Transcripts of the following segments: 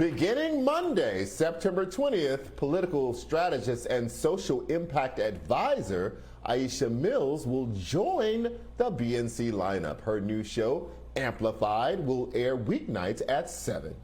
Beginning Monday, September 20th, political strategist and social impact advisor Aisha Mills will join the BNC lineup. Her new show, Amplified, will air weeknights at 7.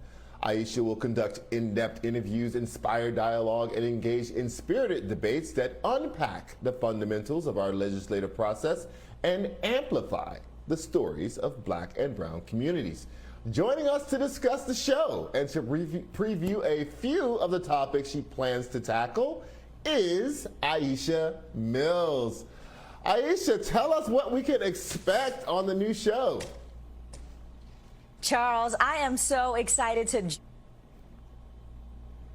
Aisha will conduct in-depth interviews, inspire dialogue, and engage in spirited debates that unpack the fundamentals of our legislative process and amplify the stories of Black and brown communities. Joining us to discuss the show and to preview a few of the topics she plans to tackle is Aisha Mills. Aisha, tell us what we can expect on the new show. Charles, I am so excited to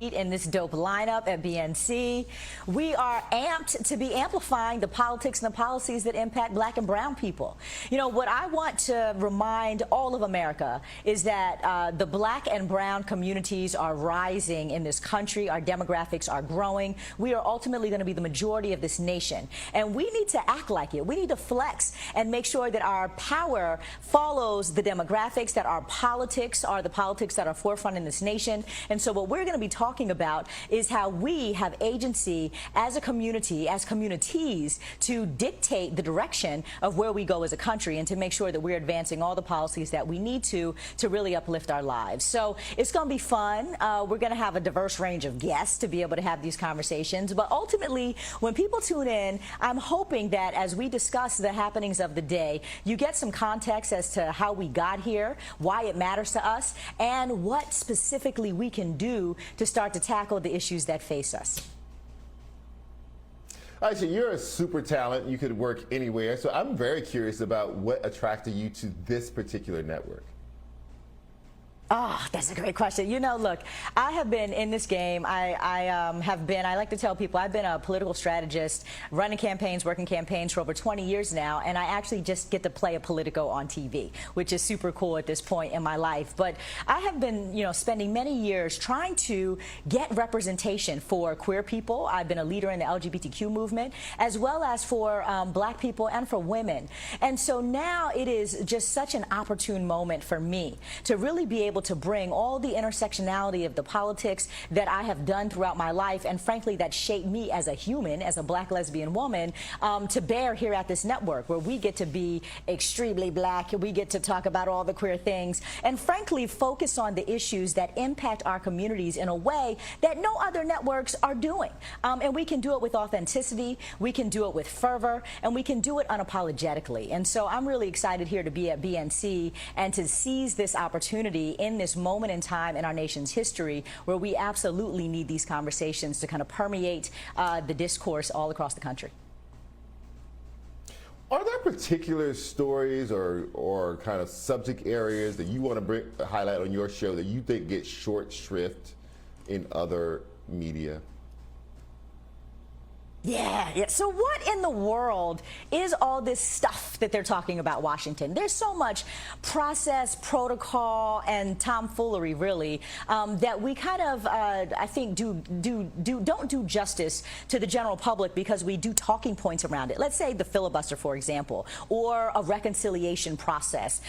in this dope lineup at BNC. We are amped to be amplifying the politics and the policies that impact Black and brown people. You know, what I want to remind all of America is that the Black and brown communities are rising in this country. Our demographics are growing. We are ultimately going to be the majority of this nation. And we need to act like it. We need to flex and make sure that our power follows the demographics, that our politics are the politics that are forefront in this nation. And so what we're going to be talking about is how we have agency as a community, as communities, to dictate the direction of where we go as a country and to make sure that we're advancing all the policies that we need to really uplift our lives. So it's going to be fun. We're going to have a diverse range of guests to be able to have these conversations. But ultimately, when people tune in, I'm hoping that as we discuss the happenings of the day, you get some context as to how we got here, why it matters to us, and what specifically we can do to start to tackle the issues that face us. Aisha, you're a super talent. You could work anywhere. So I'm very curious about what attracted you to this particular network. Oh, that's a great question. You know, look, I have been in this game. I like to tell people, I've been a political strategist, running campaigns, working campaigns for over 20 years now, and I actually just get to play a Politico on TV, which is super cool at this point in my life. But I have been, you know, spending many years trying to get representation for queer people. I've been a leader in the LGBTQ movement, as well as for Black people and for women. And so now it is just such an opportune moment for me to really be able to bring all the intersectionality of the politics that I have done throughout my life, and frankly that shaped me as a human, as a Black lesbian woman, to bear here at this network, where we get to be extremely Black, we get to talk about all the queer things, and frankly focus on the issues that impact our communities in a way that no other networks are doing. And we can do it with authenticity, we can do it with fervor, and we can do it unapologetically. And so I'm really excited here to be at BNC and to seize this opportunity in this moment in time in our nation's history, where we absolutely need these conversations to kind of permeate the discourse all across the country. Are there particular stories or kind of subject areas that you want to highlight on your show that you think get short shrift in other media? Yeah. So what in the world is all this stuff that they're talking about Washington? There's so much process, protocol, and tomfoolery, really, that we kind of, I think, don't do justice to the general public because we do talking points around it. Let's say the filibuster, for example, or a reconciliation process,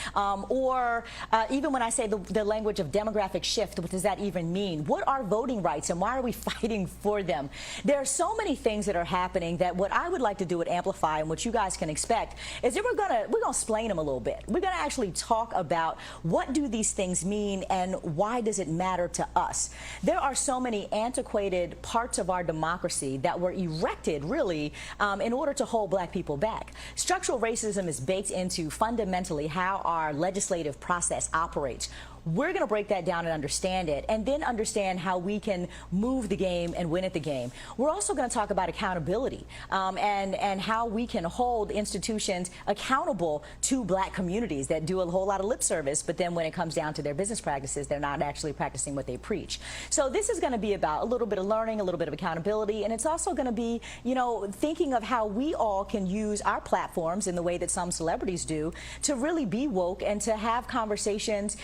or even when I say the language of demographic shift, what does that even mean? What are voting rights, and why are we fighting for them? There are so many things that are happening that what I would like to do at Amplify, and what you guys can expect, is that we're gonna explain them a little bit. We're gonna actually talk about what do these things mean and why does it matter to us. There are so many antiquated parts of our democracy that were erected really in order to hold Black people back. Structural racism is baked into fundamentally how our legislative process operates. We're going to break that down and understand it, and then understand how we can move the game and win at the game. We're also going to talk about accountability and how we can hold institutions accountable to Black communities that do a whole lot of lip service, but then when it comes down to their business practices, they're not actually practicing what they preach. So this is going to be about a little bit of learning, a little bit of accountability, and it's also going to be, you know, thinking of how we all can use our platforms in the way that some celebrities do to really be woke and to have conversations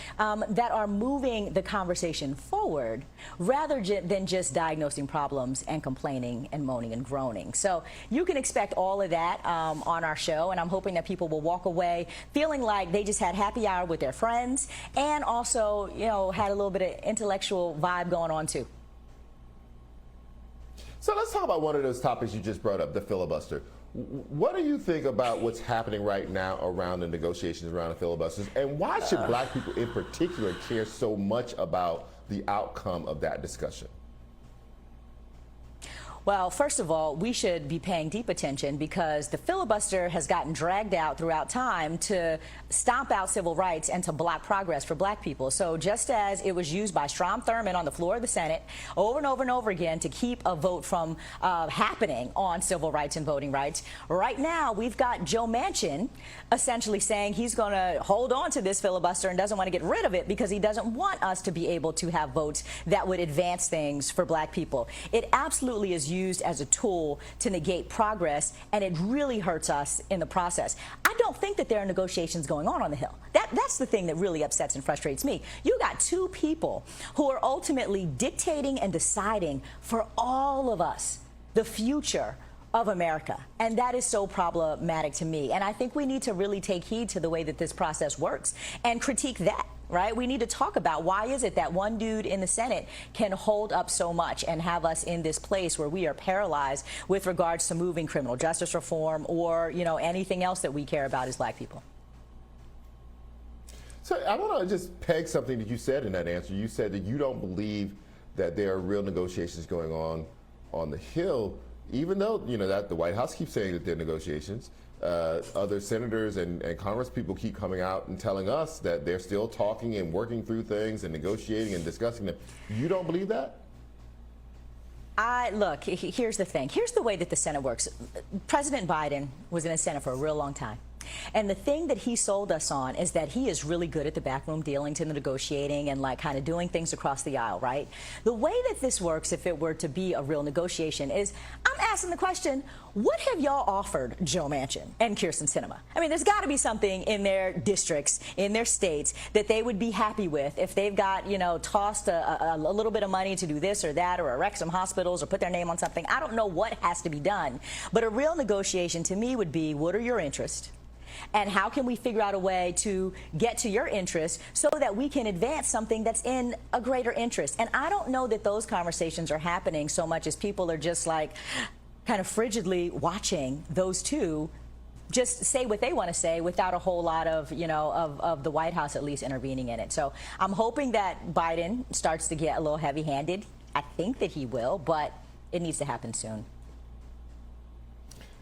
that are moving the conversation forward rather than just diagnosing problems and complaining and moaning and groaning. groaning. So you can expect all of that on our show, and I'm hoping that people will walk away feeling like they just had happy hour with their friends and also, you know, had a little bit of intellectual vibe going on too. So let's talk about one of those topics you just brought up, the filibuster. What do you think about what's happening right now around the negotiations around the filibusters, and why should black people in particular care so much about the outcome of that discussion? Well, first of all, we should be paying deep attention because the filibuster has gotten dragged out throughout time to stomp out civil rights and to block progress for black people. So just as it was used by Strom Thurmond on the floor of the Senate over and over and over again to keep a vote from happening on civil rights and voting rights, right now we've got Joe Manchin essentially saying he's going to hold on to this filibuster and doesn't want to get rid of it because he doesn't want us to be able to have votes that would advance things for black people. It absolutely is used as a tool to negate progress, and it really hurts us in the process. I don't think that there are negotiations going on the Hill. That's the thing that really upsets and frustrates me. You got two people who are ultimately dictating and deciding for all of us the future of America, and that is so problematic to me. And I think we need to really take heed to the way that this process works and critique that. Right? We need to talk about why is it that one dude in the Senate can hold up so much and have us in this place where we are paralyzed with regards to moving criminal justice reform or, you know, anything else that we care about as black people. So I want to just peg something that you said in that answer. You said that you don't believe that there are real negotiations going on the Hill, even though, you know, that the White House keeps saying that there are negotiations. Other senators and Congress people keep coming out and telling us that they're still talking and working through things and negotiating and discussing them. You don't believe that? Look, here's the thing. Here's the way that the Senate works. President Biden was in the Senate for a real long time. And the thing that he sold us on is that he is really good at the backroom dealings and the negotiating and like kind of doing things across the aisle, right? The way that this works, if it were to be a real negotiation, is I'm asking the question, what have y'all offered Joe Manchin and Kyrsten Sinema? I mean, there's got to be something in their districts, in their states, that they would be happy with if they've got, you know, tossed a little bit of money to do this or that or erect some hospitals or put their name on something. I don't know what has to be done. But a real negotiation to me would be, what are your interests? And how can we figure out a way to get to your interests so that we can advance something that's in a greater interest? And I don't know that those conversations are happening so much as people are just like kind of frigidly watching those two just say what they want to say without a whole lot of, you know, of the White House at least intervening in it. So I'm hoping that Biden starts to get a little heavy-handed. I think that he will, but it needs to happen soon.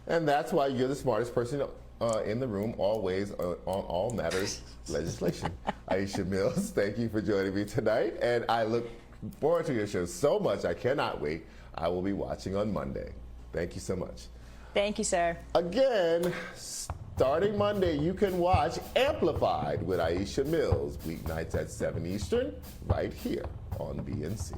And that's why you're the smartest person in the room, always on all matters legislation. Aisha Mills, thank you for joining me tonight, and I look forward to your show so much. I cannot wait. I will be watching on Monday. Thank you so much. Thank you, sir. Again, starting Monday, you can watch Amplified with Aisha Mills, weeknights at 7 Eastern, right here on BNC.